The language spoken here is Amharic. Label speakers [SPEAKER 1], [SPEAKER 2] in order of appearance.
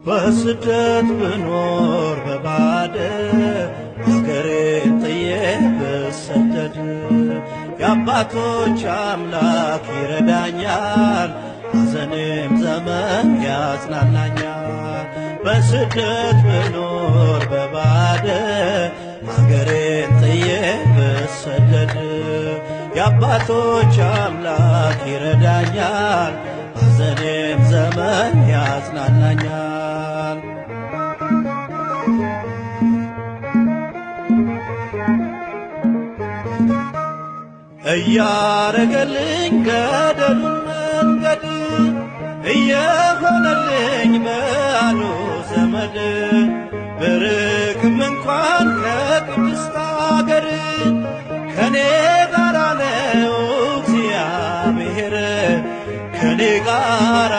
[SPEAKER 1] በስደት ብኖር በባዕድ አገሬን ጥዬ ብሰደድ የአባቶች አምላክ ይረዳኛል፣ ሐዘኔም ዘመን ያጽናናኛል። በስደት ብኖር በባዕድ አገሬን ጥዬ ብሰደድ የአባቶች አምላክ ይረዳኛል፣ ሐዘኔም ዘመን ያጽናናኛል። እያረገልኝ ገደሉን መንገድ እየሆነልኝ በአሉ ዘመድ ብርቅም እንኳን ከቅድስት አገር ከኔ ጋራ ነው እግዚአብሔር ከኔ ጋራ